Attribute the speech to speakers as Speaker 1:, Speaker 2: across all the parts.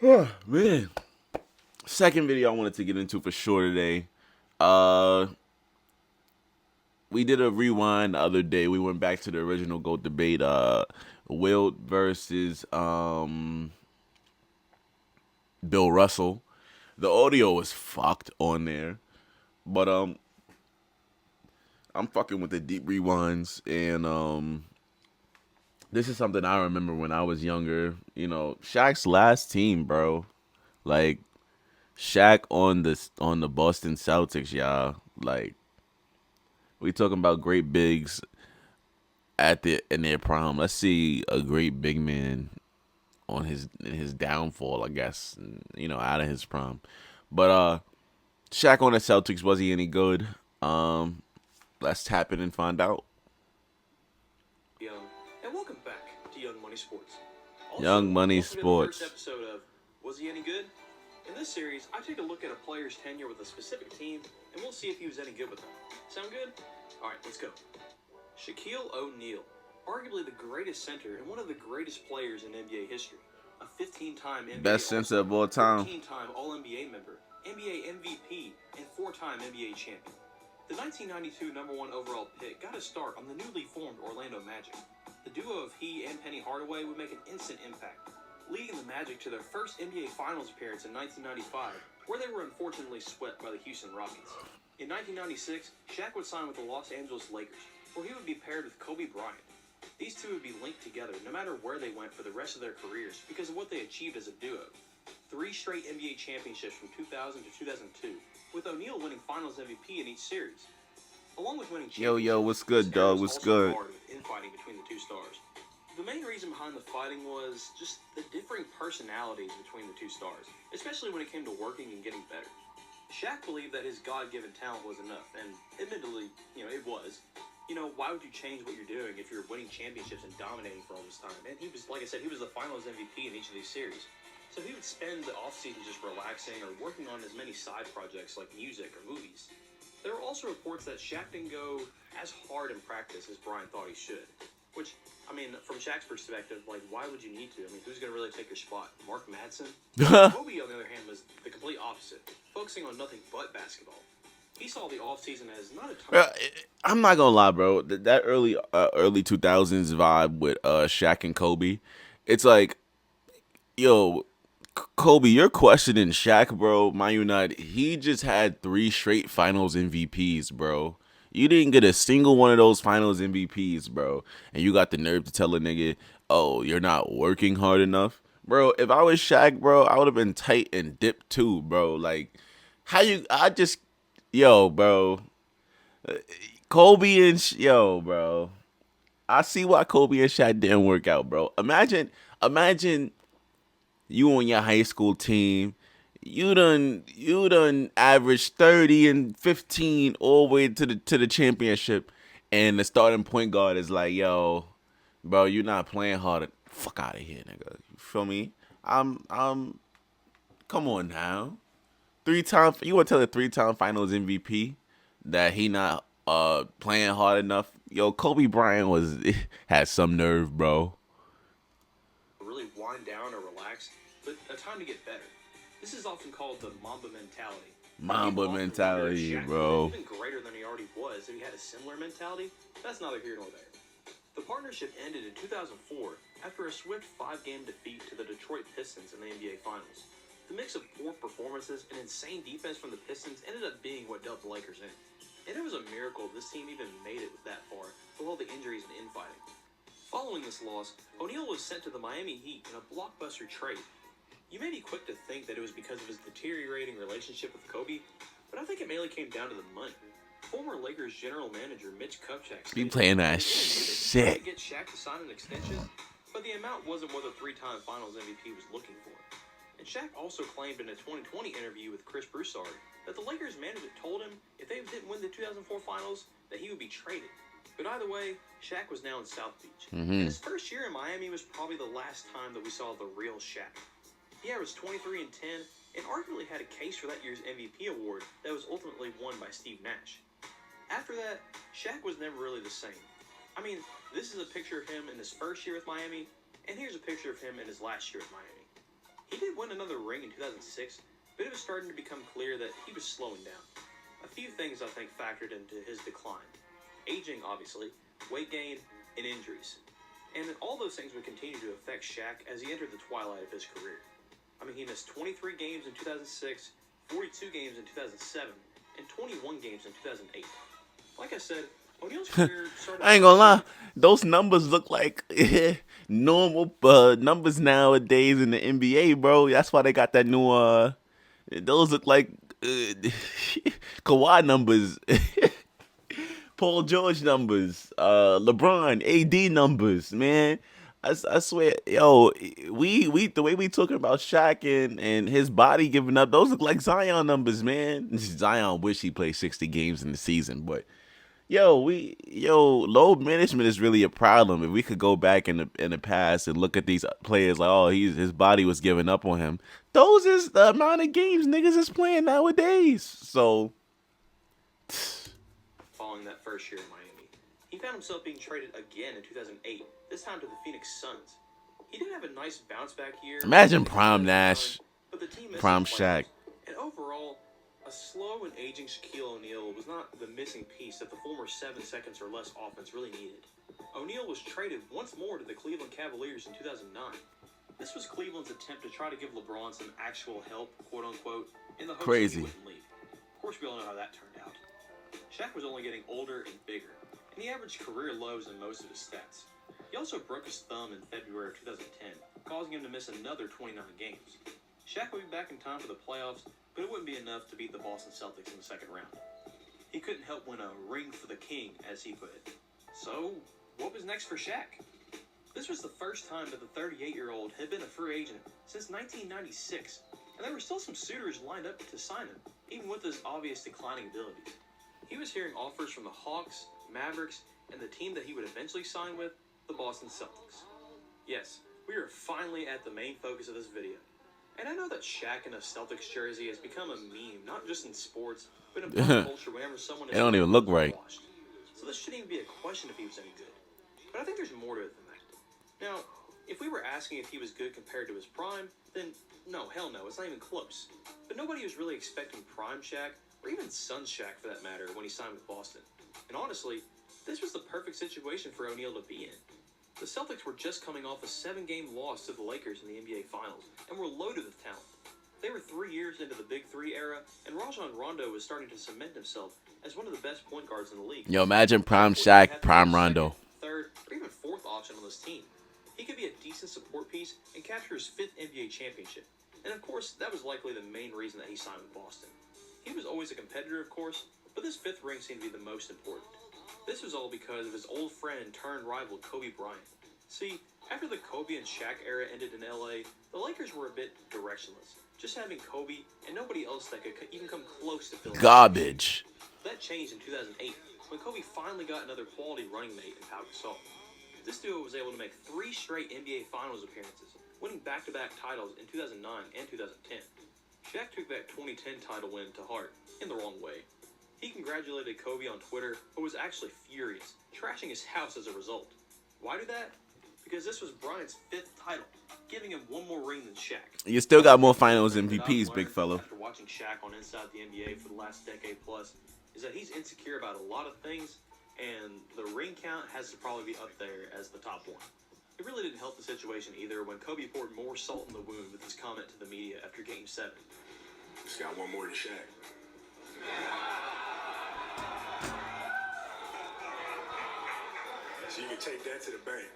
Speaker 1: Man. Second video I wanted to get into for sure today. Uh we did a rewind the other day. We went back to the original GOAT debate, Wilt versus Bill Russell. The audio was fucked on there. But I'm fucking with the deep rewinds and this is something I remember when I was younger. You know, Shaq's last team, bro. Like Shaq on the Boston Celtics, y'all. Like we talking about great bigs at the in their prime. Let's see a great big man on his in his downfall, I guess. You know, out of his prime. But Shaq on the Celtics, was he any good? Let's tap in and find out.
Speaker 2: Young, and welcome back to Young Money Sports. Also,
Speaker 1: Young Money
Speaker 2: welcome to the first
Speaker 1: Sports.
Speaker 2: episode of Was He Any Good? In this series, I take a look at a player's tenure with a specific team, and we'll see if he was any good with them. Sound good? All right, let's go. Shaquille O'Neal, arguably the greatest center and one of the greatest players in NBA history. A 15-time NBA
Speaker 1: Best center of all time.
Speaker 2: 14-time All-NBA member, NBA MVP, and 4-time NBA champion. The 1992 #1 overall pick got a start on the newly formed Orlando Magic. The duo of he and Penny Hardaway would make an instant impact, leading the Magic to their first NBA Finals appearance in 1995, where they were unfortunately swept by the Houston Rockets. In 1996, Shaq would sign with the Los Angeles Lakers, where he would be paired with Kobe Bryant. These two would be linked together no matter where they went for the rest of their careers because of what they achieved as a duo. 3 straight NBA championships from 2000 to 2002, with O'Neal winning Finals MVP in each series. Along with winning championships,
Speaker 1: What's good, dog? What's good?
Speaker 2: marred with infighting between the two stars. The main reason behind the fighting was just the differing personalities between the two stars, especially when it came to working and getting better. Shaq believed that his God-given talent was enough, and admittedly, it was. Why would you change what you're doing if you're winning championships and dominating for all this time? And he was, like I said, he was the Finals MVP in each of these series. So he would spend the offseason just relaxing or working on as many side projects like music or movies. There were also reports that Shaq didn't go as hard in practice as Brian thought he should. Which, from Shaq's perspective, why would you need to? Who's going to really take your spot? Mark Madsen? Kobe, on the other hand, was the complete opposite, focusing on nothing but basketball. He saw the offseason as not a time.
Speaker 1: I'm not gonna lie, bro. That early 2000s vibe with Shaq and Kobe, it's like, yo, Kobe, you're questioning Shaq, bro. Mind you not, he just had 3 straight Finals MVPs, bro. You didn't get a single one of those Finals MVPs, bro, and you got the nerve to tell a nigga, "Oh, you're not working hard enough." Bro, if I was Shaq, bro, I would have been tight and dipped too, bro. Like, yo, bro. Bro. I see why Kobe and Shaq didn't work out, bro. Imagine you on your high school team. You done averaged 30 and 15 all the way to the championship, and the starting point guard is like, yo, bro, you're not playing hard. Fuck out of here, nigga. You feel me? I'm come on now. You want to tell a 3-time Finals MVP that he not playing hard enough? Yo, Kobe Bryant had some nerve, bro.
Speaker 2: Really wind down or relax, but a time to get better. This is often called the Mamba mentality.
Speaker 1: Mamba mentality, bro.
Speaker 2: Even greater than he already was if he had a similar mentality. That's neither here nor there. The partnership ended in 2004 after a swift 5-game defeat to the Detroit Pistons in the NBA Finals. The mix of poor performances and insane defense from the Pistons ended up being what dealt the Lakers in. And it was a miracle this team even made it that far with all the injuries and infighting. Following this loss, O'Neal was sent to the Miami Heat in a blockbuster trade. You may be quick to think that it was because of his deteriorating relationship with Kobe, but I think it mainly came down to the money. Former Lakers general manager Mitch Kupchak
Speaker 1: Be playing that
Speaker 2: shit. Get Shaq to sign an extension, but the amount wasn't what the 3-time Finals MVP was looking for. And Shaq also claimed in a 2020 interview with Chris Broussard that the Lakers management told him if they didn't win the 2004 Finals, that he would be traded. But either way, Shaq was now in South Beach. And his first year in Miami was probably the last time that we saw the real Shaq. He averaged 23 and 10 and arguably had a case for that year's MVP award that was ultimately won by Steve Nash. After that, Shaq was never really the same. This is a picture of him in his first year with Miami, and here's a picture of him in his last year with Miami. He did win won another ring in 2006, but it was starting to become clear that he was slowing down. A few things I think factored into his decline. Aging, obviously, weight gain, and injuries. And all those things would continue to affect Shaq as he entered the twilight of his career. I mean, he missed 23 games in 2006, 42 games in 2007, and 21 games in 2008. Like I said, O'Neal's career started
Speaker 1: I ain't gonna lie. Those numbers look like normal numbers nowadays in the NBA, bro. That's why they got that new. Those look like Kawhi numbers, Paul George numbers, LeBron, AD numbers, man. I swear, yo, we the way we talking about Shaq and his body giving up, those look like Zion numbers, man. Zion wish he played 60 games in the season, but load management is really a problem. If we could go back in the past and look at these players like, oh, his body was giving up on him. Those is the amount of games niggas is playing nowadays. So
Speaker 2: following that first year in Miami. He found himself being traded again in 2008, this time to the Phoenix Suns. He did have a nice bounce back year.
Speaker 1: imagine prime Nash,
Speaker 2: but the team missed
Speaker 1: prime
Speaker 2: the
Speaker 1: Shaq.
Speaker 2: playoffs. And overall, a slow and aging Shaquille O'Neal was not the missing piece that the former 7 seconds or less offense really needed. O'Neal was traded once more to the Cleveland Cavaliers in 2009. This was Cleveland's attempt to try to give LeBron some actual help, quote unquote, in the hopes that he wouldn't leave. Of course, we all know how that turned out. Shaq was only getting older and bigger, and he averaged career lows in most of his stats. He also broke his thumb in February of 2010, causing him to miss another 29 games. Shaq would be back in time for the playoffs, but it wouldn't be enough to beat the Boston Celtics in the second round. He couldn't help win a ring for the king, as he put it. So, what was next for Shaq? This was the first time that the 38-year-old had been a free agent since 1996, and there were still some suitors lined up to sign him, even with his obvious declining abilities. He was hearing offers from the Hawks, Mavericks, and the team that he would eventually sign with, the Boston Celtics. Yes, we are finally at the main focus of this video. And I know that Shaq in a Celtics jersey has become a meme, not just in sports, but in pop culture whenever someone is
Speaker 1: It don't even look right.
Speaker 2: washed. So this shouldn't even be a question if he was any good. But I think there's more to it than that. Now, if we were asking if he was good compared to his prime, then no, hell no, it's not even close. But nobody was really expecting prime Shaq, or even Suns Shaq for that matter, when he signed with Boston. And honestly, this was the perfect situation for O'Neal to be in. The Celtics were just coming off a 7-game loss to the Lakers in the NBA Finals, and were loaded with talent. They were 3 years into the Big Three era, and Rajon Rondo was starting to cement himself as one of the best point guards in the league.
Speaker 1: Yo, imagine prime Shaq, prime Rondo.
Speaker 2: Third, or even fourth option on this team. He could be a decent support piece and capture his 5th NBA championship. And of course, that was likely the main reason that he signed with Boston. He was always a competitor, of course, but this 5th ring seemed to be the most important. This was all because of his old friend turned rival Kobe Bryant. See, after the Kobe and Shaq era ended in LA, the Lakers were a bit directionless, just having Kobe and nobody else that could even come close to filling
Speaker 1: Garbage.
Speaker 2: That changed in 2008, when Kobe finally got another quality running mate in Pau Gasol. This duo was able to make 3 straight NBA Finals appearances, winning back-to-back titles in 2009 and 2010. Shaq took that 2010 title win to heart, in the wrong way. He congratulated Kobe on Twitter, but was actually furious, trashing his house as a result. Why do that? Because this was Bryant's 5th title, giving him one more ring than Shaq.
Speaker 1: You still got more Finals MVPs, big fella.
Speaker 2: After watching Shaq on Inside the NBA for the last decade plus, is that he's insecure about a lot of things, and the ring count has to probably be up there as the top one. It really didn't help the situation either when Kobe poured more salt in the wound with his comment to the media after Game 7.
Speaker 3: Just got one more than Shaq. So you can take that to the bank.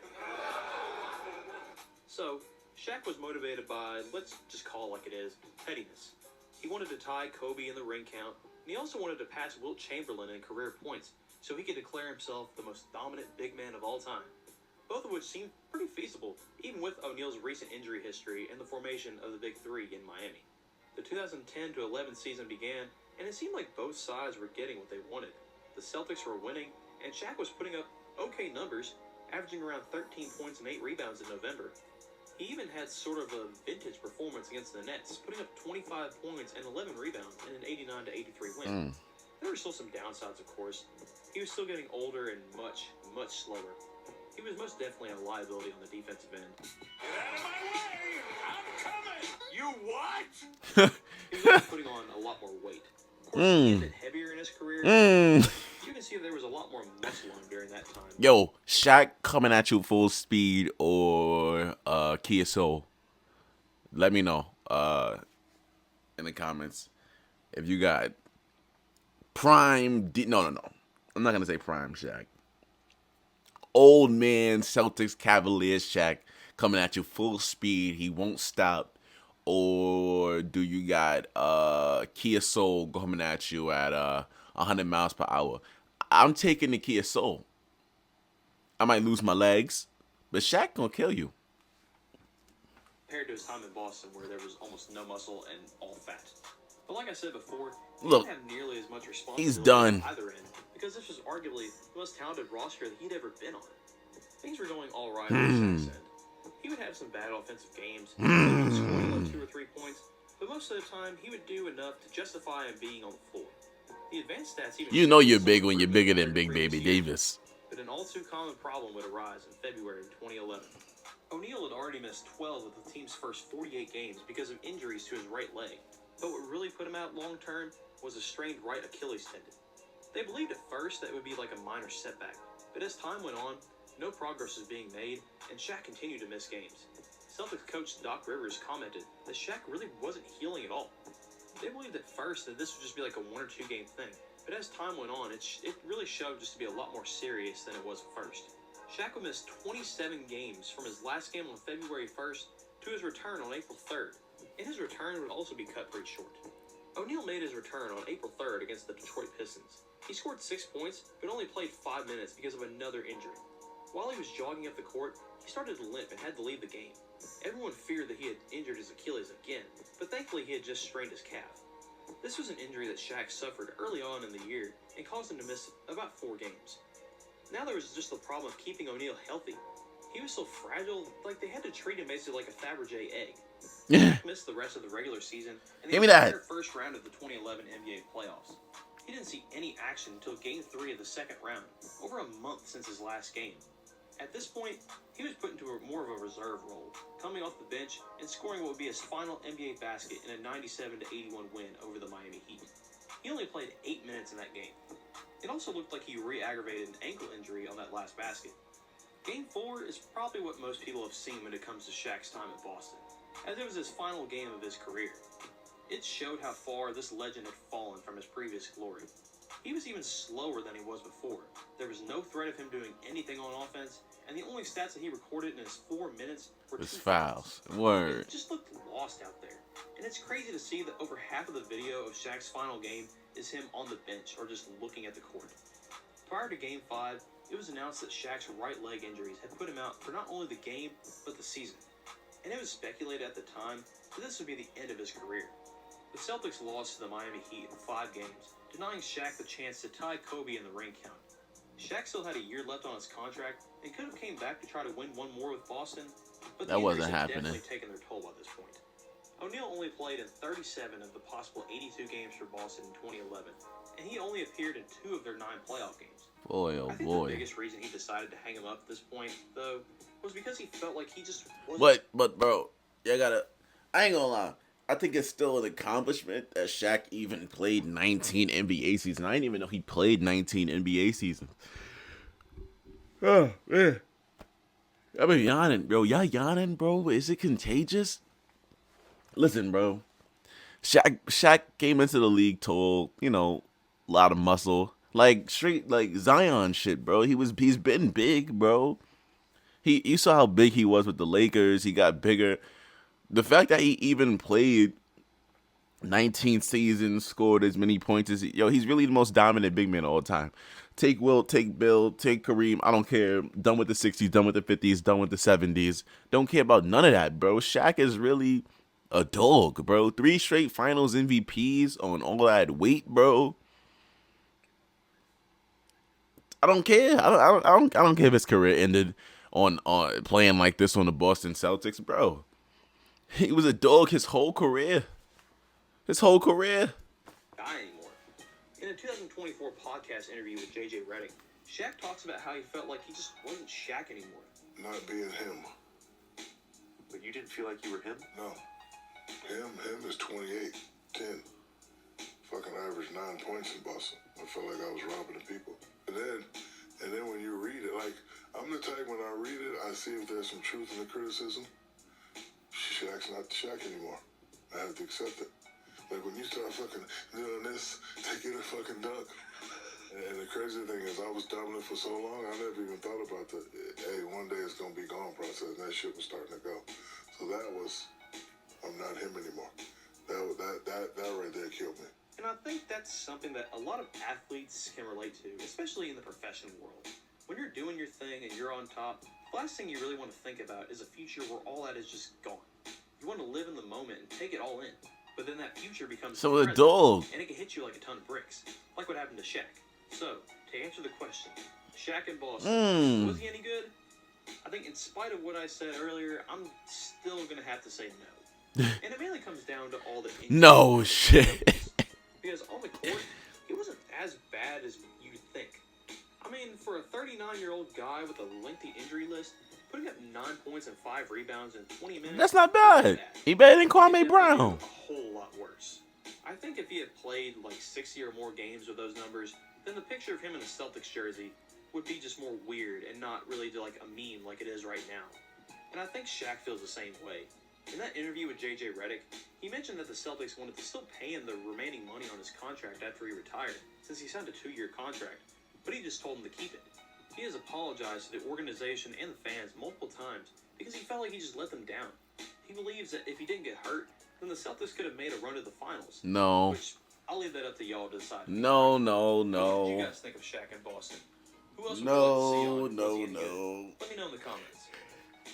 Speaker 2: So, Shaq was motivated by, let's just call it like it is, pettiness. He wanted to tie Kobe in the ring count, and he also wanted to pass Wilt Chamberlain in career points so he could declare himself the most dominant big man of all time. Both of which seemed pretty feasible, even with O'Neal's recent injury history and the formation of the Big Three in Miami. The 2010 to 11 season began, and it seemed like both sides were getting what they wanted. The Celtics were winning, and Shaq was putting up okay numbers, averaging around 13 points and 8 rebounds in November. He even had sort of a vintage performance against the Nets, putting up 25 points and 11 rebounds in an 89 to 83 win. There were still some downsides, of course. He was still getting older and much, much slower. He was most definitely a liability on the defensive end.
Speaker 3: Get out of my way! I'm coming! You
Speaker 2: He was also putting on a lot more weight. Of course, he was a bit heavier in his career. You can see there was a lot more muscle on him during that time.
Speaker 1: Yo, Shaq coming at you full speed or Kia Soul? Let me know in the comments if you got no. I'm not gonna say prime Shaq. Old man Celtics Cavaliers Shaq coming at you full speed. He won't stop. Or do you got Kia Soul coming at you at 100 miles per hour? I'm taking the Kia Soul. I might lose my legs, but Shaq gonna kill you.
Speaker 2: Compared to his time in Boston, where there was almost no muscle and all fat. But like I said before, he
Speaker 1: Look,
Speaker 2: didn't have nearly as much responsibility
Speaker 1: he's done.
Speaker 2: on either end, because this was arguably the most talented roster that he'd ever been on. Things were going all right on Shaq's end. He would have some bad offensive games, scoring like 2 or 3 points, but most of the time he would do enough to justify him being on the floor. The advanced stats even
Speaker 1: You know you're big when you're bigger than Big Baby Davis.
Speaker 2: But an all too common problem would arise in February of 2011. O'Neal had already missed 12 of the team's first 48 games because of injuries to his right leg. But what really put him out long term was a strained right Achilles tendon. They believed at first that it would be like a minor setback, but as time went on, no progress was being made, and Shaq continued to miss games. Celtics coach Doc Rivers commented that Shaq really wasn't healing at all. They believed at first that this would just be like a 1 or 2 game thing, but as time went on, it really showed just to be a lot more serious than it was at first. Shaq would miss 27 games from his last game on February 1st to his return on April 3rd, and his return would also be cut pretty short. O'Neal made his return on April 3rd against the Detroit Pistons. He scored 6 points, but only played 5 minutes because of another injury. While he was jogging up the court, he started to limp and had to leave the game. Everyone feared that he had injured his Achilles again, but thankfully he had just strained his calf. This was an injury that Shaq suffered early on in the year and caused him to miss about 4 games. Now there was just the problem of keeping O'Neal healthy. He was so fragile, like they had to treat him basically like a Fabergé egg. Shaq missed the rest of the regular season and the entire first round of the 2011 NBA playoffs. He didn't see any action until Game 3 of the second round, over a month since his last game. At this point, he was put into more of a reserve role, coming off the bench and scoring what would be his final NBA basket in a 97-81 win over the Miami Heat. He only played 8 minutes in that game. It also looked like he re-aggravated an ankle injury on that last basket. Game 4 is probably what most people have seen when it comes to Shaq's time at Boston, as it was his final game of his career. It showed how far this legend had fallen from his previous glory. He was even slower than he was before. There was no threat of him doing anything on offense, and the only stats that he recorded in his 4 minutes were 2 fouls.
Speaker 1: Word.
Speaker 2: It just looked lost out there. And it's crazy to see that over half of the video of Shaq's final game is him on the bench or just looking at the court. Prior to Game 5, it was announced that Shaq's right leg injuries had put him out for not only the game, but the season. And it was speculated at the time that this would be the end of his career. The Celtics lost to the Miami Heat in 5 games, denying Shaq the chance to tie Kobe in the ring count. Shaq still had a year left on his contract and could have came back to try to win one more with Boston, but the injuries had definitely taken their toll by this point. O'Neal only played in 37 of the possible 82 games for Boston in 2011, and he only appeared in 2 of their 9 playoff games.
Speaker 1: Boy, oh
Speaker 2: I think
Speaker 1: boy.
Speaker 2: the biggest reason he decided to hang him up at this point, though, was because he felt like he just wasn't...
Speaker 1: But bro, I ain't gonna lie. I think it's still an accomplishment that Shaq even played 19 NBA seasons. I didn't even know he played 19 NBA seasons. Oh, man. I've been yawning, bro. Y'all yawning, bro? Is it contagious? Listen, bro. Shaq came into the league tall, a lot of muscle. Like, straight, like, Zion shit, bro. He's been big, bro. You saw how big he was with the Lakers. He got bigger. The fact that he even played 19 seasons, scored as many points as he's really the most dominant big man of all time. Take Wilt, take Bill, take Kareem. I don't care. Done with the 60s, done with the 50s, done with the 70s. Don't care about none of that, bro. Shaq is really a dog, bro. 3 straight Finals MVPs on all that weight, bro. I don't care. I don't care if his career ended on playing like this on the Boston Celtics, bro. He was a dog his whole career.
Speaker 2: Die anymore. In a 2024 podcast interview with JJ Redick, Shaq talks about how he felt like he just wasn't Shaq anymore.
Speaker 3: Not being him.
Speaker 2: But you didn't feel like you were him?
Speaker 3: No. Him him is 28, 10. Fucking averaged 9 points in Boston. I felt like I was robbing the people. And then when you read it, like, I'm the type when I read it, I see if there's some truth in the criticism. Shaq's not Shaq anymore. I have to accept it. Like, when you start fucking doing this to get a fucking dunk. And the crazy thing is, I was dominant for so long, I never even thought about the, hey, one day it's gonna be gone process. And that shit was starting to go. So that was, I'm not him anymore. That right there killed me.
Speaker 2: And I think that's something that a lot of athletes can relate to, especially in the professional world. When you're doing your thing and you're on top, the last thing you really want to think about is a future where all that is just gone. You want to live in the moment and take it all in. But then that future becomes
Speaker 1: So the
Speaker 2: present,
Speaker 1: dog.
Speaker 2: and it can hit you like a ton of bricks, like what happened to Shaq. So, to answer the question, Shaq in Boston, was he any good? I think in spite of what I said earlier, I'm still going to have to say no. And it mainly comes down to all the injuries.
Speaker 1: No shit.
Speaker 2: Because on the court, he wasn't as bad as you'd think. I mean, for a 39-year-old guy with a lengthy injury list, putting up 9 points and 5 rebounds in 20 minutes...
Speaker 1: That's not bad. He better than Kwame Brown.
Speaker 2: A whole lot worse. I think if he had played like 60 or more games with those numbers, then the picture of him in a Celtics jersey would be just more weird and not really like a meme like it is right now. And I think Shaq feels the same way. In that interview with J.J. Redick, he mentioned that the Celtics wanted to still pay him the remaining money on his contract after he retired, since he signed a 2-year contract, but he just told him to keep it. He has apologized to the organization and the fans multiple times because he felt like he just let them down. He believes that if he didn't get hurt, then the Celtics could have made a run to the finals.
Speaker 1: No.
Speaker 2: Which, I'll leave that up to y'all to decide.
Speaker 1: No.
Speaker 2: What did you guys think of Shaq in Boston? Who else would you like to see on? Was he any good? Let me know in the comments.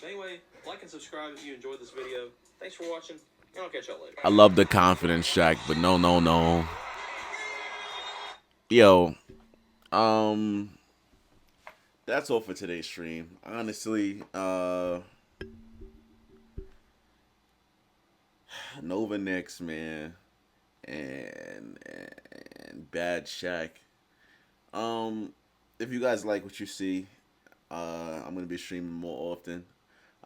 Speaker 2: Anyway, like and subscribe if you enjoyed this video. Thanks for watching, and I'll catch y'all later.
Speaker 1: I love the confidence, Shaq, but no. Yo, that's all for today's stream. Honestly, Nova Knicks, man, and bad Shaq. If you guys like what you see, I'm gonna be streaming more often.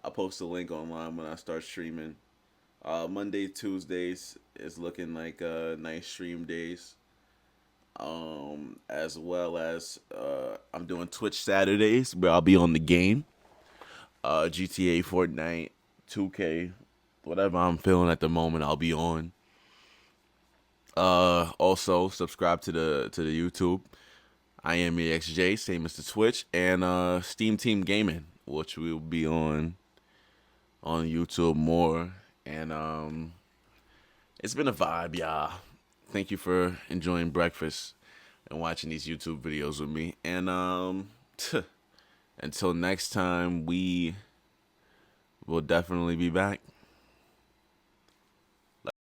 Speaker 1: I'll post a link online when I start streaming. Monday, Tuesdays is looking like nice stream days. As well as I'm doing Twitch Saturdays where I'll be on the game. GTA, Fortnite, 2K, whatever I'm feeling at the moment, I'll be on. Also subscribe to the YouTube. I am Exjlive, same as the Twitch, and Steam Team Gaming, which will be on YouTube more. And it's been a vibe, y'all. Thank you for enjoying breakfast and watching these YouTube videos with me. And until next time, we will definitely be back.